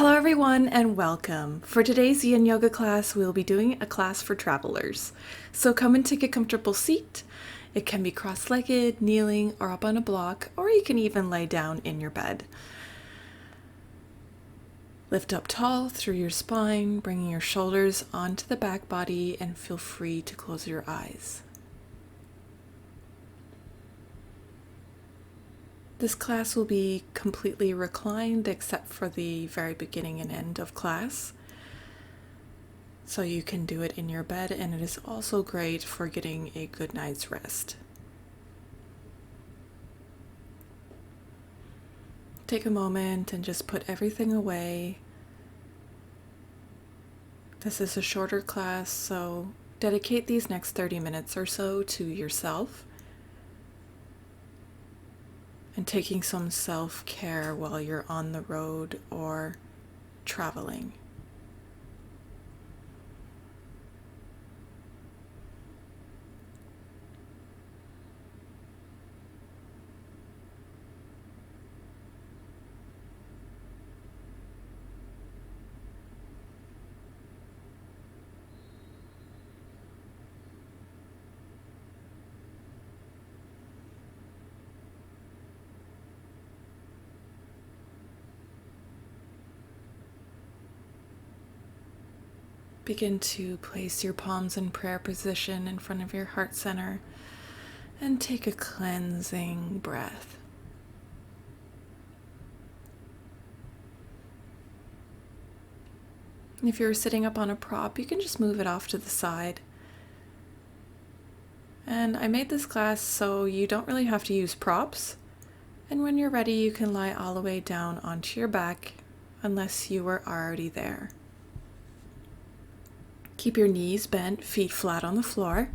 Hello everyone and welcome. For today's Yin Yoga class, we'll be doing a class for travelers. So come and take a comfortable seat. It can be cross-legged, kneeling, or up on a block, or you can even lay down in your bed. Lift up tall through your spine, bringing your shoulders onto the back body, and feel free to close your eyes. This class will be completely reclined except for the very beginning and end of class. So you can do it in your bed, and it is also great for getting a good night's rest. Take a moment and just put everything away. This is a shorter class, so dedicate these next 30 minutes or so to yourself and taking some self-care while you're on the road or traveling. Begin to place your palms in prayer position in front of your heart center and take a cleansing breath. If you're sitting up on a prop, you can just move it off to the side. And I made this class so you don't really have to use props. And when you're ready, you can lie all the way down onto your back unless you were already there. Keep your knees bent, feet flat on the floor.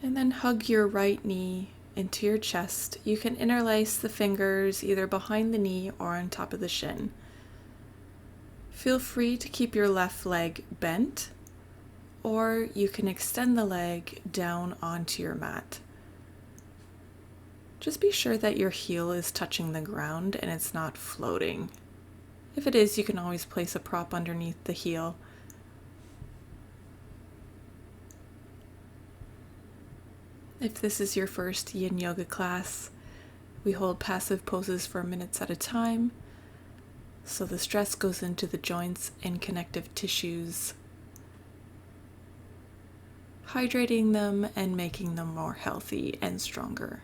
And then hug your right knee into your chest. You can interlace the fingers either behind the knee or on top of the shin. Feel free to keep your left leg bent, or you can extend the leg down onto your mat. Just be sure that your heel is touching the ground and it's not floating. If it is, you can always place a prop underneath the heel. If this is your first Yin Yoga class, we hold passive poses for minutes at a time, so the stress goes into the joints and connective tissues, hydrating them and making them more healthy and stronger.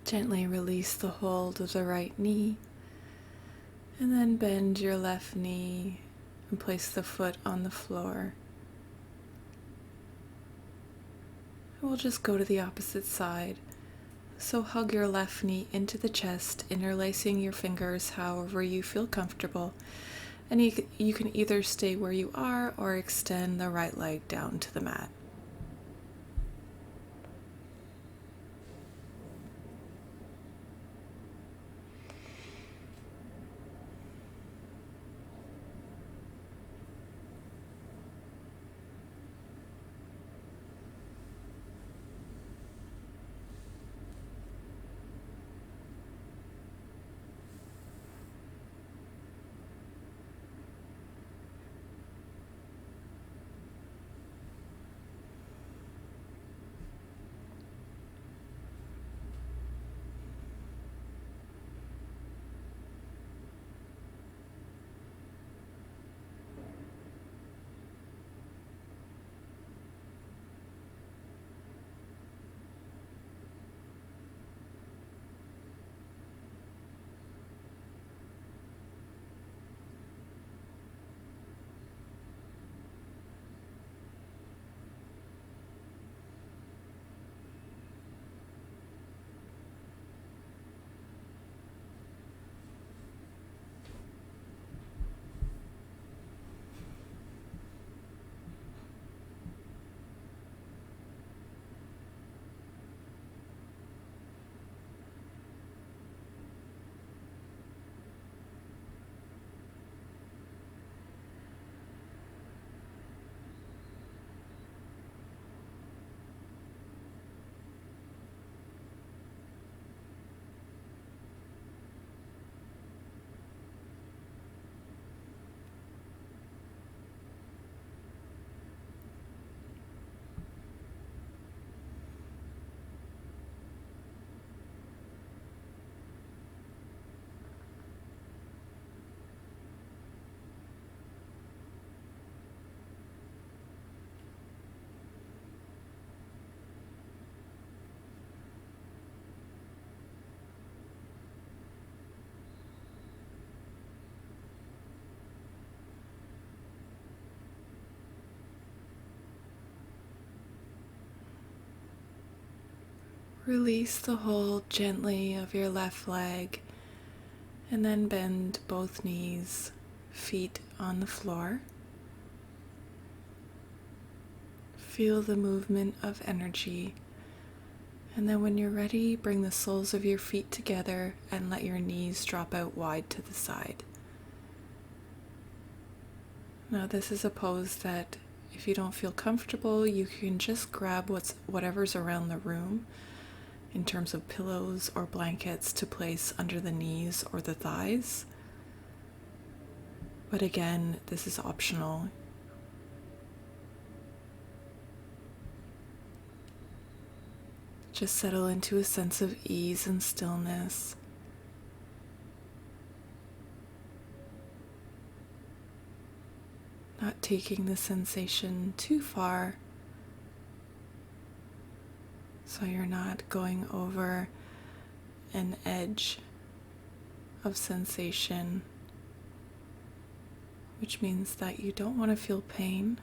Gently release the hold of the right knee, and then bend your left knee and place the foot on the floor. We'll just go to the opposite side. So hug your left knee into the chest, interlacing your fingers however you feel comfortable. And you can either stay where you are or extend the right leg down to the mat. Release the hold gently of your left leg and then bend both knees, feet on the floor. Feel the movement of energy, and then when you're ready, bring the soles of your feet together and let your knees drop out wide to the side. Now this is a pose that if you don't feel comfortable, you can just grab whatever's around the room in terms of pillows or blankets to place under the knees or the thighs. But again, this is optional. Just settle into a sense of ease and stillness. Not taking the sensation too far, so you're not going over an edge of sensation, which means that you don't want to feel pain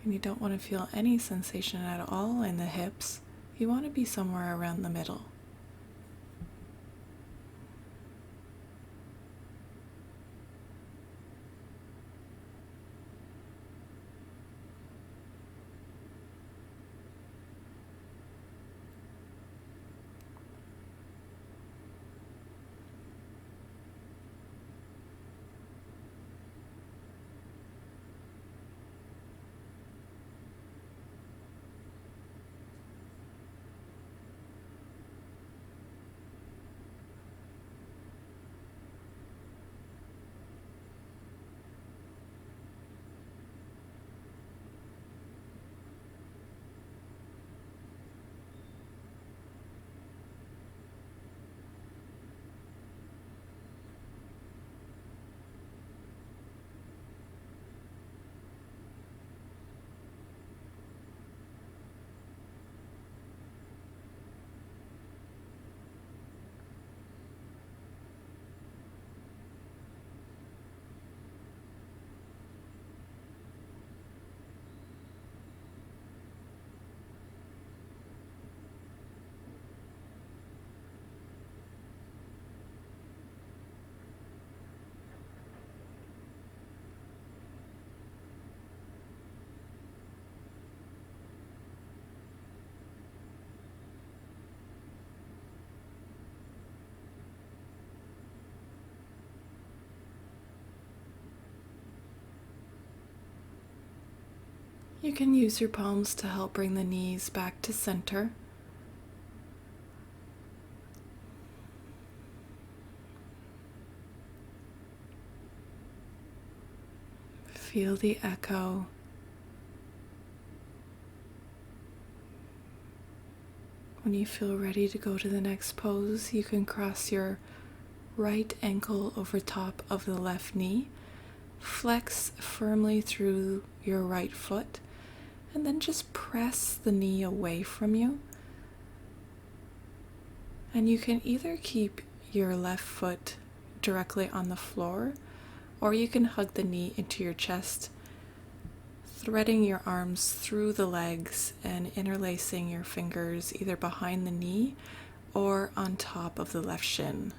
and you don't want to feel any sensation at all in the hips. You want to be somewhere around the middle. You can use your palms to help bring the knees back to center. Feel the echo. When you feel ready to go to the next pose, you can cross your right ankle over top of the left knee, flex firmly through your right foot, and then just press the knee away from you. And you can either keep your left foot directly on the floor, or you can hug the knee into your chest, threading your arms through the legs and interlacing your fingers either behind the knee or on top of the left shin.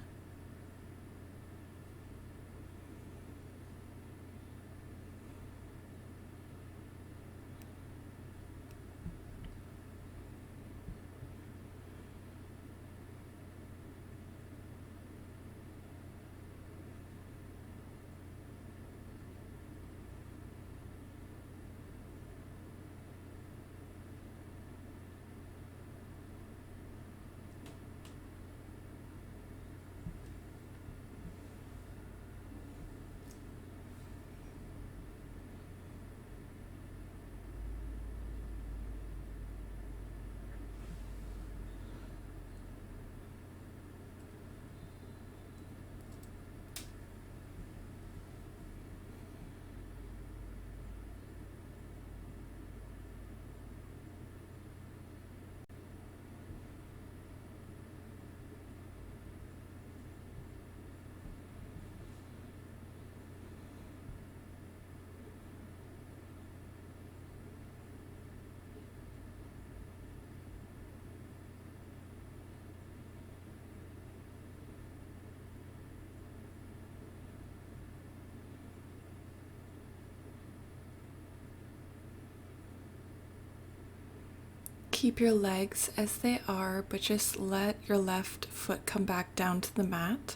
keep your legs as they are, but just let your left foot come back down to the mat.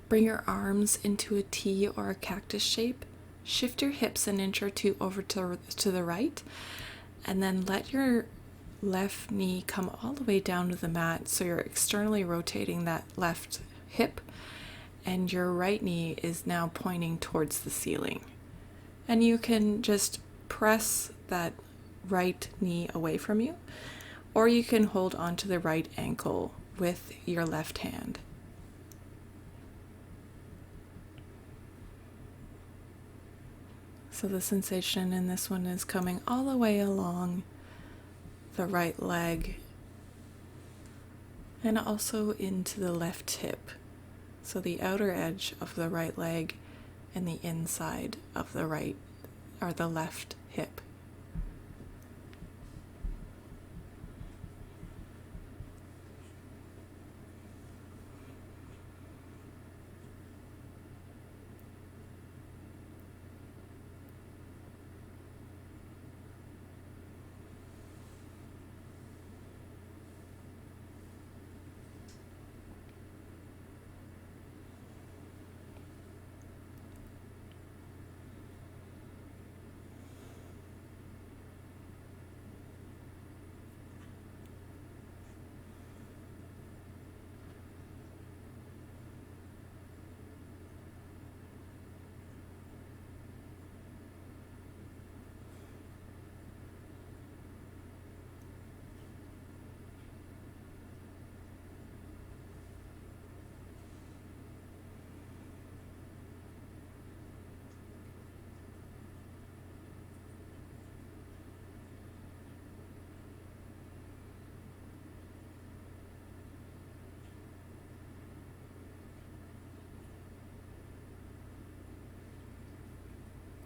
Bring your arms into a T or a cactus shape. Shift your hips an inch or two over to the right, and then let your left knee come all the way down to the mat, so you're externally rotating that left hip, and your right knee is now pointing towards the ceiling. And you can just press that right knee away from you, or you can hold onto the right ankle with your left hand. So the sensation in this one is coming all the way along the right leg and also into the left hip. So the outer edge of the right leg and the inside of the right or the left hip.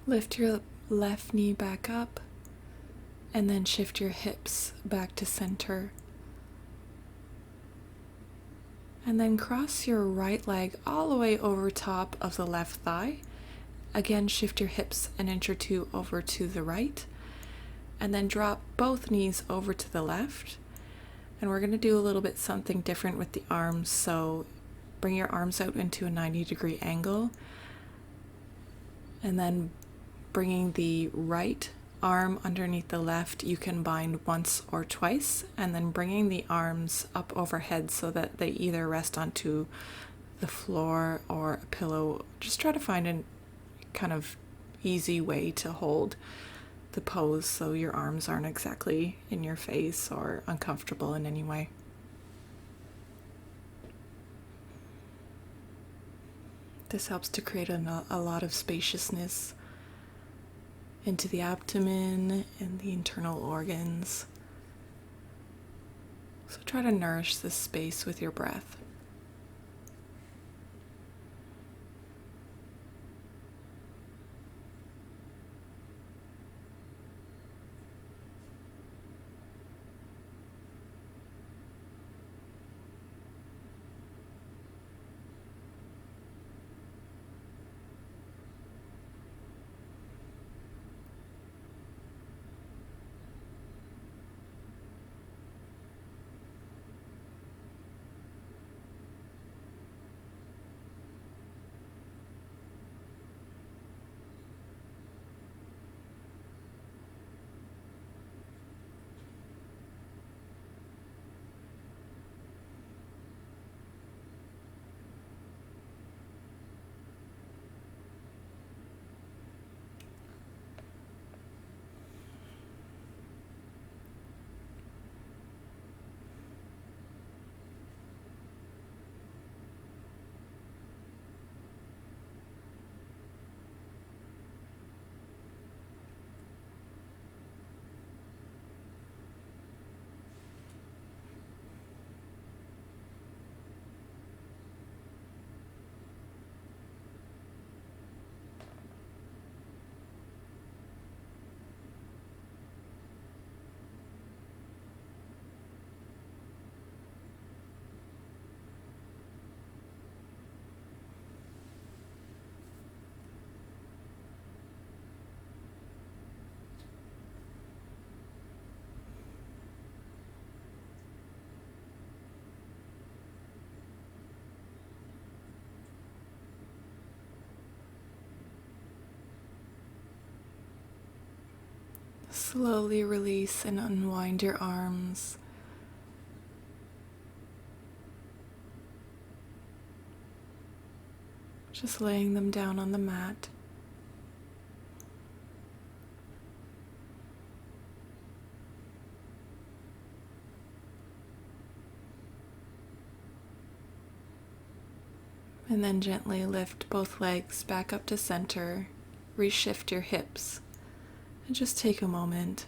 Lift your left knee back up and then shift your hips back to center. And then cross your right leg all the way over top of the left thigh. Again, shift your hips an inch or two over to the right. And then drop both knees over to the left. And we're going to do a little bit something different with the arms. So bring your arms out into a 90-degree angle. And then bringing the right arm underneath the left, you can bind once or twice, and then bringing the arms up overhead so that they either rest onto the floor or a pillow. Just try to find a kind of easy way to hold the pose so your arms aren't exactly in your face or uncomfortable in any way. This helps to create a lot of spaciousness into the abdomen and the internal organs. So try to nourish this space with your breath. Slowly release and unwind your arms. Just laying them down on the mat. And then gently lift both legs back up to center. Reshift your hips. And just take a moment.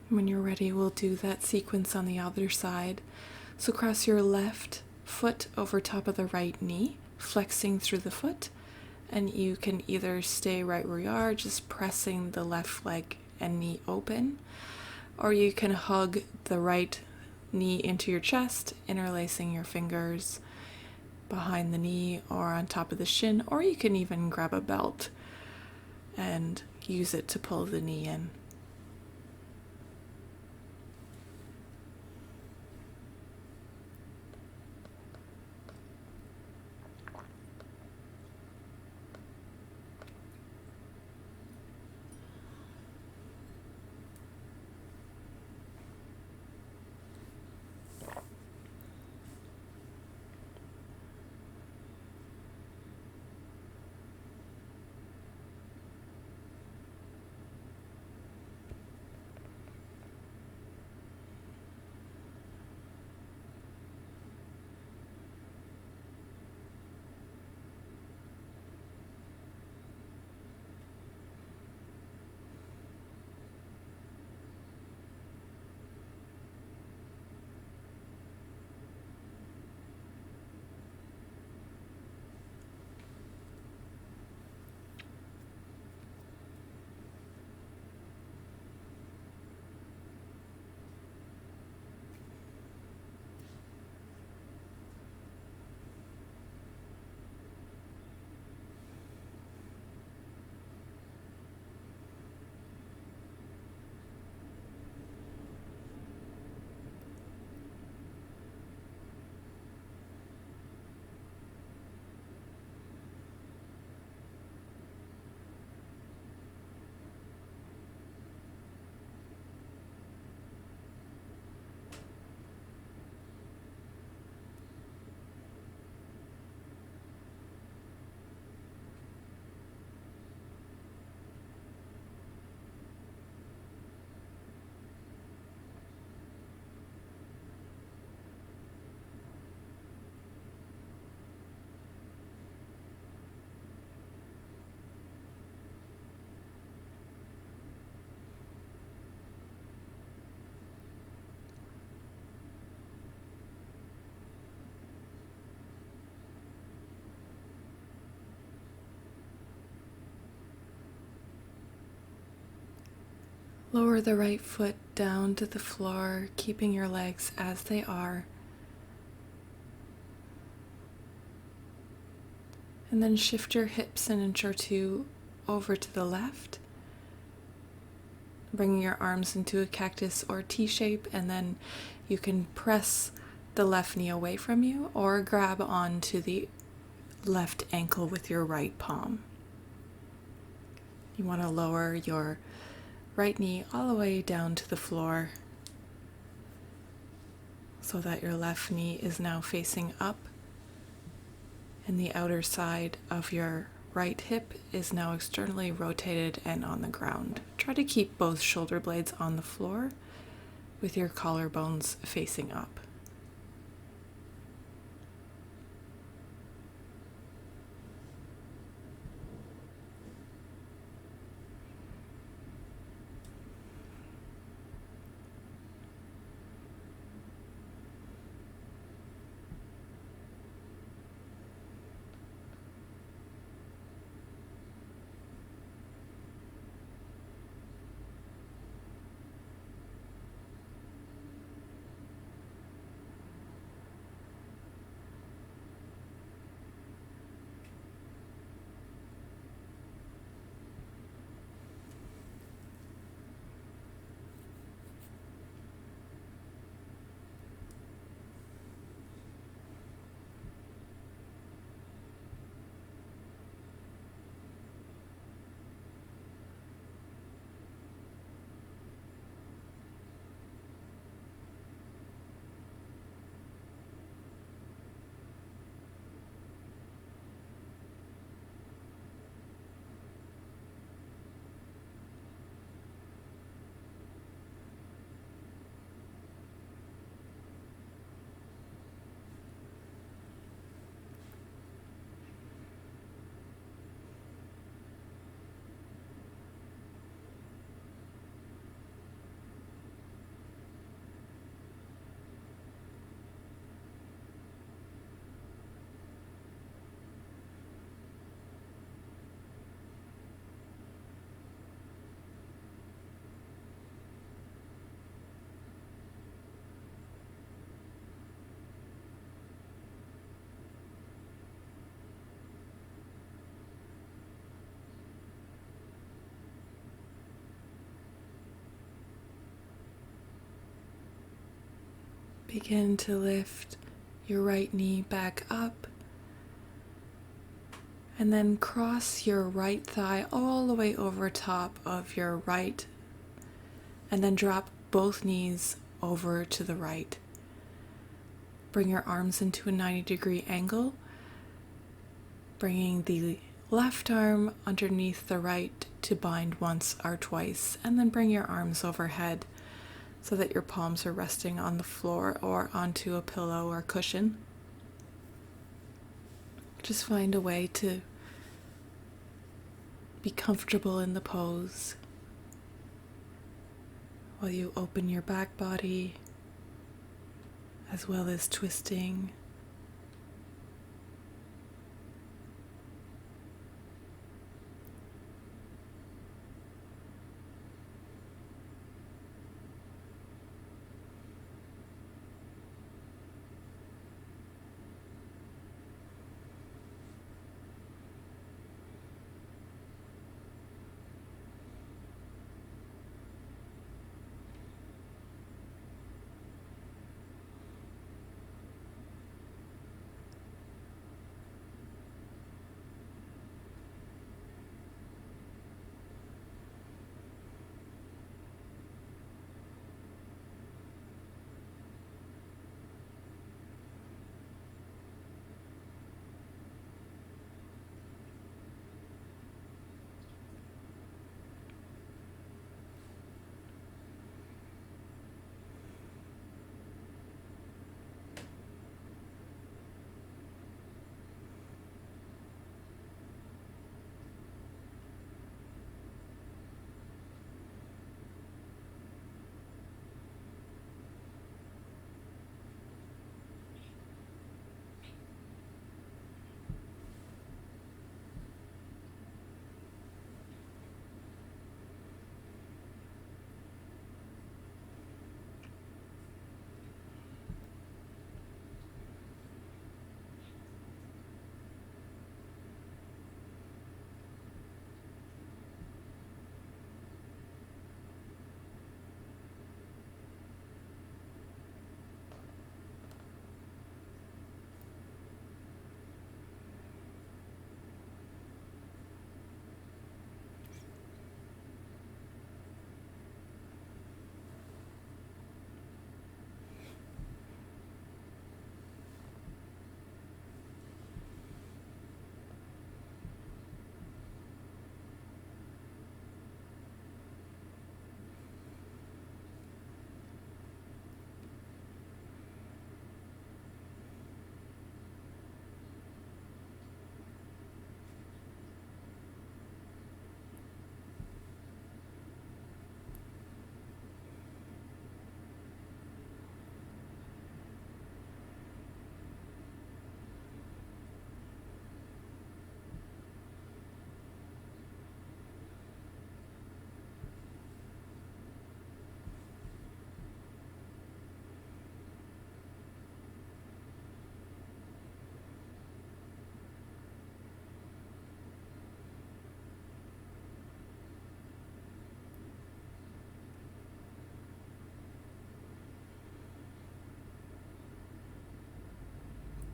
When you're ready, we'll do that sequence on the other side. So cross your left foot over top of the right knee, flexing through the foot. And you can either stay right where you are, just pressing the left leg and knee open, or you can hug the right knee into your chest, interlacing your fingers behind the knee or on top of the shin, or you can even grab a belt and use it to pull the knee in. Lower the right foot down to the floor, keeping your legs as they are. And then shift your hips an inch or two over to the left, bringing your arms into a cactus or T shape, and then you can press the left knee away from you or grab onto the left ankle with your right palm. You want to lower your right knee all the way down to the floor so that your left knee is now facing up and the outer side of your right hip is now externally rotated and on the ground. Try to keep both shoulder blades on the floor with your collarbones facing up. Begin to lift your right knee back up, and then cross your right thigh all the way over top of your right, and then drop both knees over to the right. Bring your arms into a 90-degree angle, bringing the left arm underneath the right to bind once or twice, and then bring your arms overhead so that your palms are resting on the floor or onto a pillow or cushion. Just find a way to be comfortable in the pose while you open your back body as well as twisting.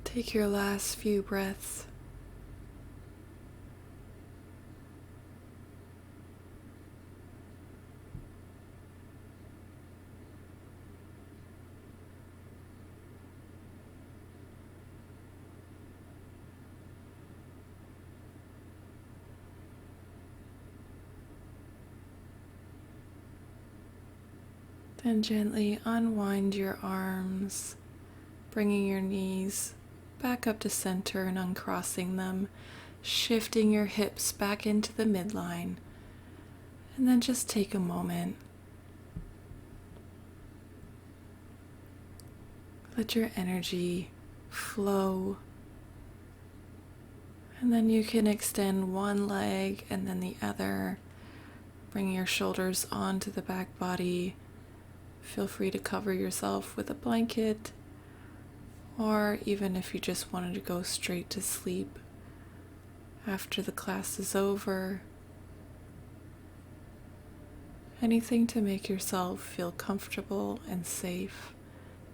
Take your last few breaths. Then gently unwind your arms, bringing your knees back up to center and uncrossing them, shifting your hips back into the midline. And then just take a moment. Let your energy flow. And then you can extend one leg and then the other. Bring your shoulders onto the back body. Feel free to cover yourself with a blanket, or even if you just wanted to go straight to sleep after the class is over. Anything to make yourself feel comfortable and safe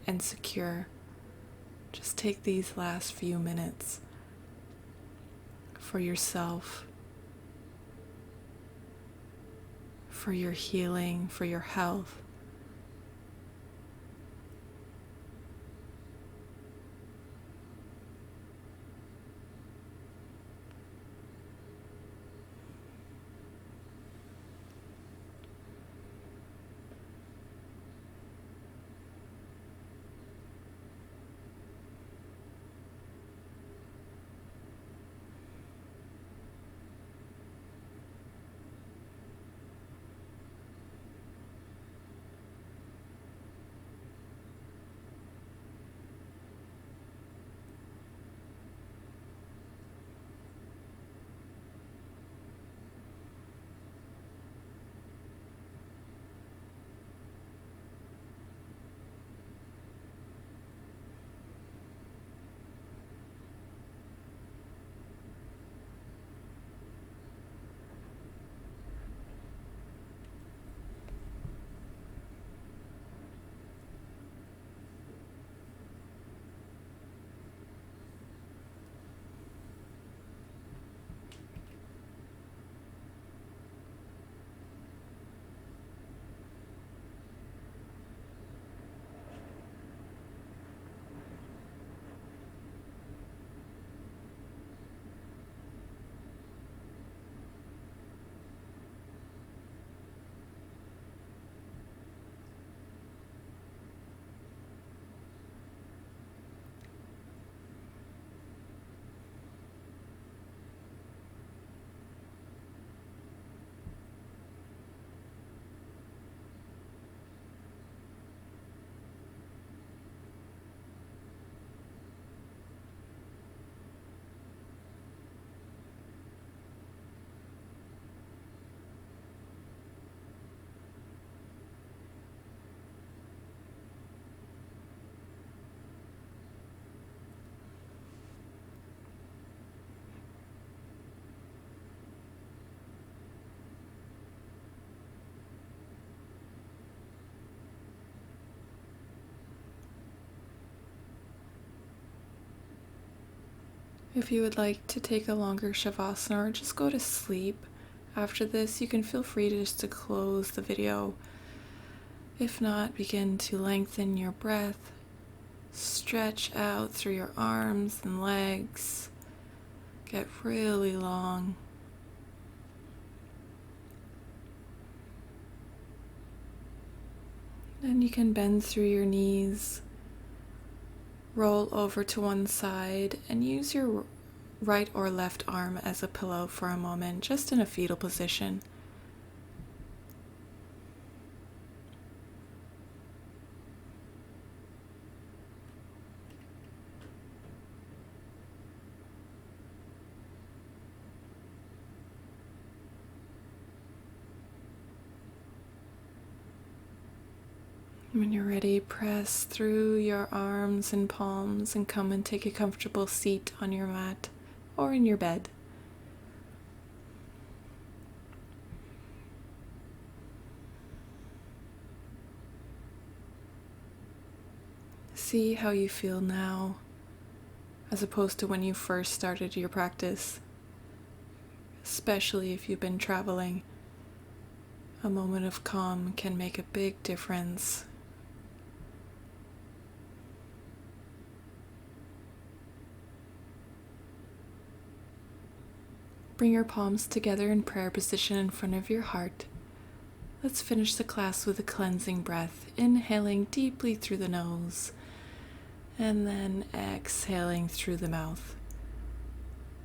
and secure. Just take these last few minutes for yourself, for your healing, for your health. If you would like to take a longer Shavasana or just go to sleep after this, you can feel free to just to close the video. If not, begin to lengthen your breath, stretch out through your arms and legs, get really long. Then you can bend through your knees, roll over to one side, and use your right or left arm as a pillow for a moment, just in a fetal position. When you're ready, press through your arms and palms and come and take a comfortable seat on your mat or in your bed. See how you feel now as opposed to when you first started your practice, especially if you've been traveling. A moment of calm can make a big difference. Bring your palms together in prayer position in front of your heart. Let's finish the class with a cleansing breath, inhaling deeply through the nose, and then exhaling through the mouth.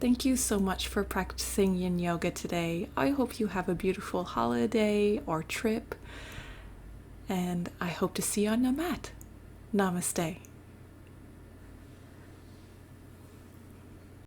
Thank you so much for practicing Yin Yoga today. I hope you have a beautiful holiday or trip, and I hope to see you on the mat. Namaste.